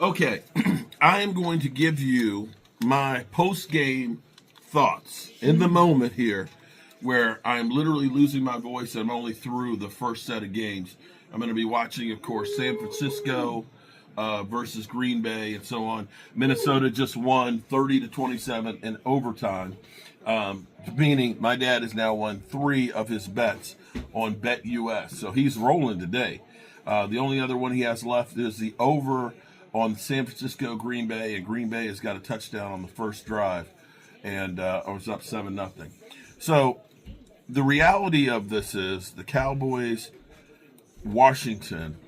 Okay, I am going to give you my post-game thoughts in the moment here where I'm literally losing my voice. I'm only through the first set of games. I'm going to be watching, of course, San Francisco versus Green Bay and so on. Minnesota just won 30-27 in overtime, meaning my dad has now won 3 of his bets on BetUS. So he's rolling today. The only other one he has left is the over on San Francisco, Green Bay, and Green Bay has got a touchdown on the first drive, and I was up 7-0. So the reality of this is the Cowboys, Washington.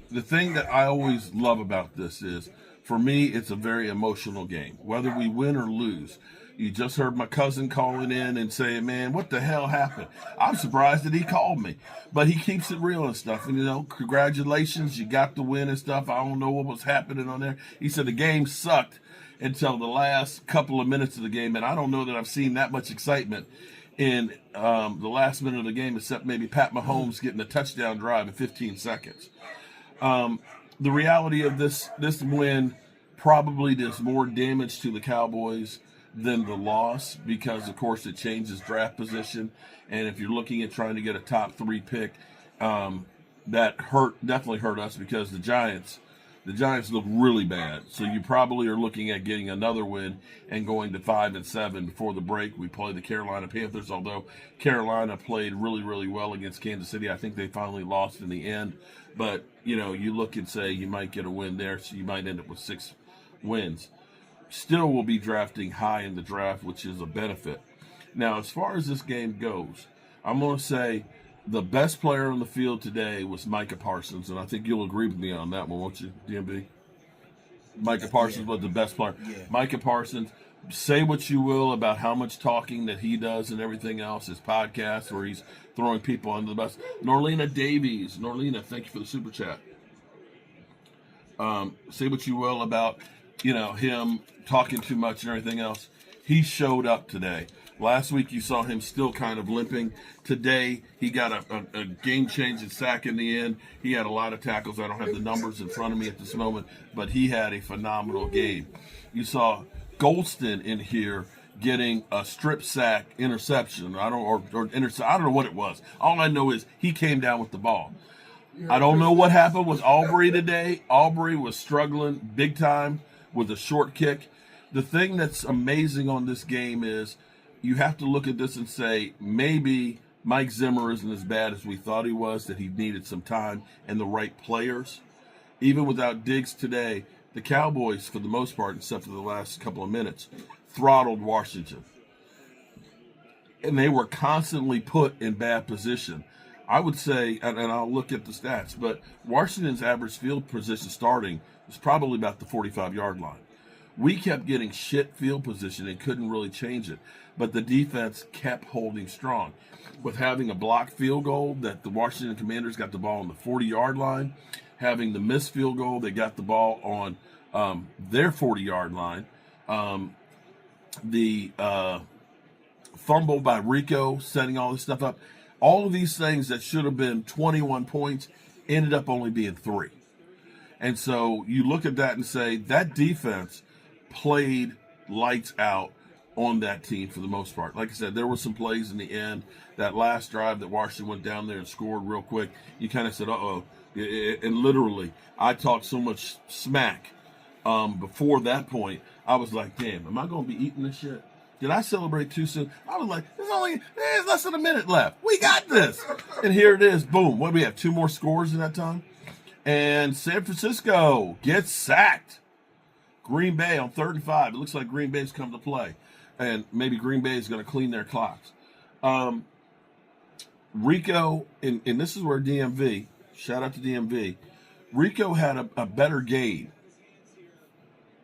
The thing that I always love about this is, for me, it's a very emotional game, whether we win or lose. You just heard my cousin calling in and saying, man, what the hell happened? I'm surprised that he called me. But he keeps it real and stuff. And, you know, congratulations, you got the win and stuff. I don't know what was happening on there. He said the game sucked until the last couple of minutes of the game. And I don't know that I've seen that much excitement in the last minute of the game, except maybe Pat Mahomes getting a touchdown drive in 15 seconds. The reality of this win probably does more damage to the Cowboys than the loss, because of course it changes draft position, and if you're looking at trying to get a top 3 pick, that definitely hurt us, because the Giants look really bad. So you probably are looking at getting another win and going to 5-7 before the break. We play the Carolina Panthers, although Carolina played really, really well against Kansas City. I think they finally lost in the end, but you know, you look and say you might get a win there, so you might end up with 6 wins. Still will be drafting high in the draft, which is a benefit. Now, as far as this game goes, I'm going to say the best player on the field today was Micah Parsons, and I think you'll agree with me on that one, won't you, DMB? Micah Parsons was the best player. Yeah. Micah Parsons, say what you will about how much talking that he does and everything else, his podcast where he's throwing people under the bus. Norlena Davies, thank you for the super chat. Say what you will about, you know, him talking too much and everything else. He showed up today. Last week you saw him still kind of limping. Today he got a game-changing sack in the end. He had a lot of tackles. I don't have the numbers in front of me at this moment, but he had a phenomenal game. You saw Golston in here getting a strip sack interception. I don't know what it was. All I know is he came down with the ball. I don't know what happened with Aubrey today. Aubrey was struggling big time with a short kick. The thing that's amazing on this game is you have to look at this and say, maybe Mike Zimmer isn't as bad as we thought he was, that he needed some time and the right players. Even without Diggs today, the Cowboys, for the most part, except for the last couple of minutes, throttled Washington. And they were constantly put in bad position. I would say, and I'll look at the stats, but Washington's average field position starting was probably about the 45-yard line. We kept getting shit field position and couldn't really change it, but the defense kept holding strong. With having a blocked field goal, that the Washington Commanders got the ball on the 40-yard line, having the missed field goal, they got the ball on their 40-yard line. The fumble by Rico, setting all this stuff up. All of these things that should have been 21 points ended up only being 3. And so you look at that and say that defense played lights out on that team for the most part. Like I said, there were some plays in the end. That last drive that Washington went down there and scored real quick, you kind of said, uh-oh. And literally, I talked so much smack before that point. I was like, damn, am I going to be eating this shit? Did I celebrate too soon? I was like, there's less than a minute left. We got this. And here it is. Boom. What do we have? 2 more scores in that time? And San Francisco gets sacked. Green Bay on 3rd and 5. It looks like Green Bay's come to play. And maybe Green Bay is going to clean their clocks. Rico, and this is where DMV, shout out to DMV, Rico had a better game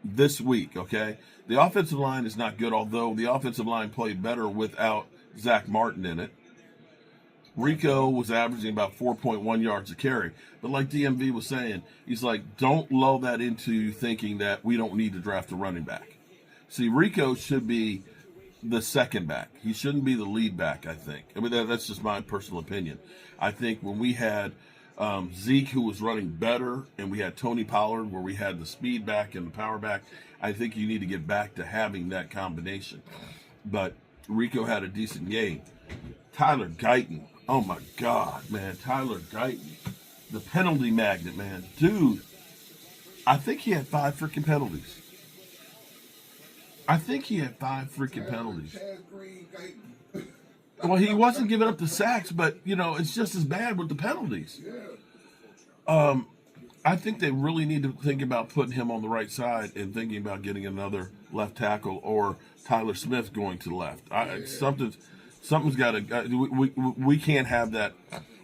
this week, okay? The offensive line is not good, although the offensive line played better without Zach Martin in it. Rico was averaging about 4.1 yards a carry. But like DMV was saying, he's like, don't lull that into thinking that we don't need to draft a running back. See, Rico should be the second back. He shouldn't be the lead back, I think. I mean, that's just my personal opinion. I think when we had Zeke, who was running better, and we had Tony Pollard, where we had the speed back and the power back, I think you need to get back to having that combination. But Rico had a decent game. Tyler Guyton. Oh, my God, man. Tyler Guyton. The penalty magnet, man. Dude, I think he had 5 freaking penalties. Well, he wasn't giving up the sacks, but, it's just as bad with the penalties. I think they really need to think about putting him on the right side and thinking about getting another left tackle or Tyler Smith going to the left. Something's got to. We can't have that.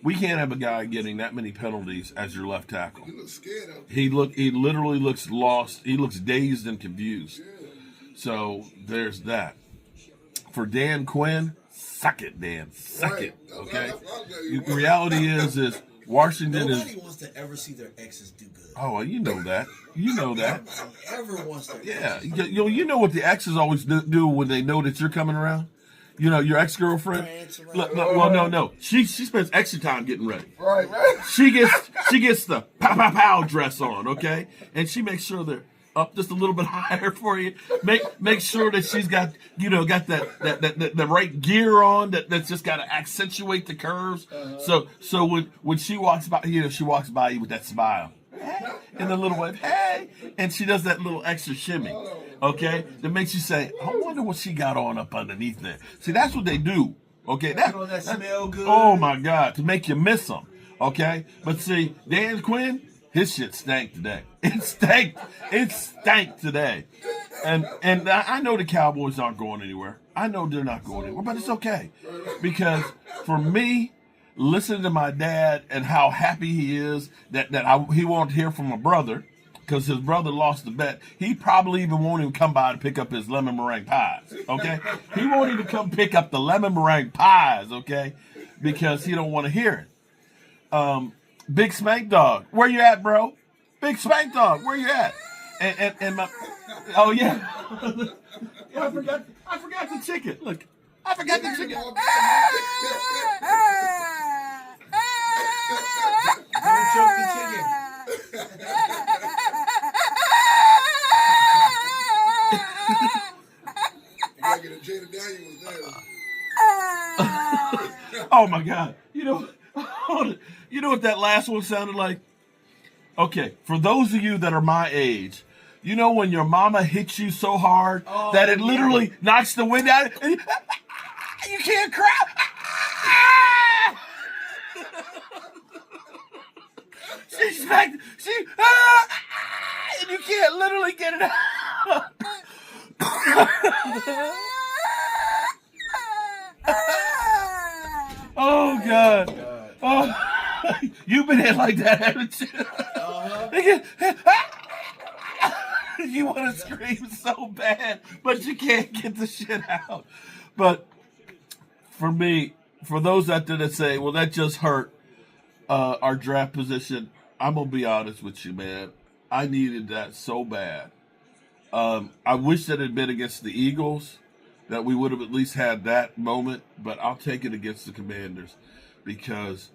We can't have a guy getting that many penalties as your left tackle. He looks scared out there. He literally looks lost. He looks dazed and confused. Yeah. So there's that. For Dan Quinn, suck it, Dan. Suck it. Okay. The reality is Washington Nobody wants to ever see their exes do good. Oh, well, you know that. You know that. Ever wants to. Yeah. You know what the exes always do when they know that you're coming around? Your ex-girlfriend. No. She spends extra time getting ready. Right. She gets the pow dress on, okay, and she makes sure they're up just a little bit higher for you. Make sure that she's got that the right gear on that's just got to accentuate the curves. So when she walks by, she walks by you with that smile. Hey, and the little wave, hey, and she does that little extra shimmy, okay, that makes you say, I wonder what she got on up underneath there. See, that's what they do, okay? That smell good. Oh, my God, to make you miss them, okay? But see, Dan Quinn, his shit stank today. It stank today. And I know the Cowboys aren't going anywhere. I know they're not going anywhere, but it's okay. Because for me, listening to my dad and how happy he is that he won't hear from a brother because his brother lost the bet. He probably even won't even come by to pick up his lemon meringue pies, okay? He won't even come pick up the lemon meringue pies, okay? Because he don't want to hear it. Big Spank Dog, where you at, bro? Big Spank Dog, where you at? And my, oh yeah, I forgot the chicken. Look, I forgot the chicken. Don't choke the chicken. You gotta get a Jada Daniels there. Oh my God! You know what that last one sounded like? Okay, for those of you that are my age, you know when your mama hits you so hard that it literally knocks the wind out, and you can't cry. And you can't literally get it out. Oh God! Oh, you've been hit like that, haven't you? You want to scream so bad, but you can't get the shit out. But for me, for those out there that say, "Well, that just hurt our draft position," I'm gonna be honest with you, man. I needed that so bad. I wish that it had been against the Eagles, that we would have at least had that moment. But I'll take it against the Commanders because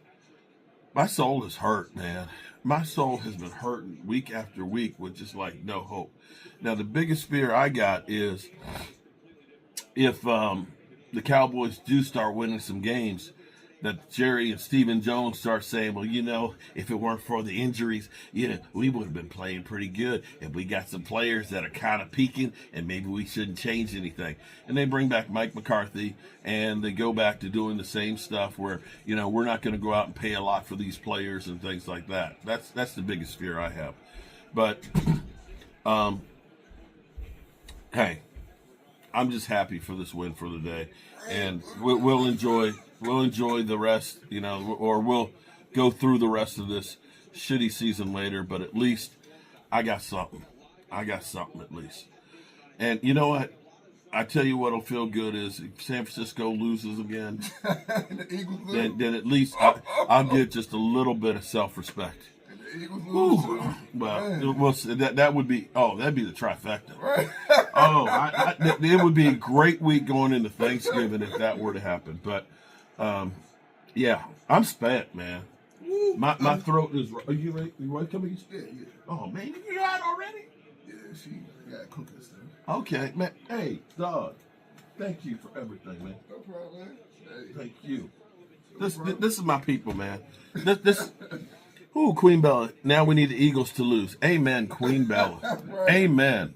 my soul is hurt, man. My soul has been hurting week after week with just like no hope. Now, the biggest fear I got is if the Cowboys do start winning some games, that Jerry and Stephen Jones start saying, well, if it weren't for the injuries, we would have been playing pretty good. And we got some players that are kind of peaking, and maybe we shouldn't change anything. And they bring back Mike McCarthy, and they go back to doing the same stuff where, we're not going to go out and pay a lot for these players and things like that. That's the biggest fear I have. But, hey, I'm just happy for this win for the day. And we'll enjoy the rest, or we'll go through the rest of this shitty season later, but at least I got something. I got something at least. And you know what? I tell you what'll feel good is if San Francisco loses again, And the Eagles lose. then at least I'll get just a little bit of self-respect. And the Eagles lose. Ooh. too. Well, Man. that would be that'd be the trifecta. Right. It would be a great week going into Thanksgiving if that were to happen. But yeah, I'm spent, man. My throat is. Are you ready? You ready, coming? Yeah. Oh man, you out already? Yeah, she got cooking stuff. Okay, man. Hey, dog. Thank you for everything, man. No problem, man. Hey. Thank you. This is my people, man. This. Ooh, Queen Bella. Now we need the Eagles to lose. Amen, Queen Bella. Right. Amen.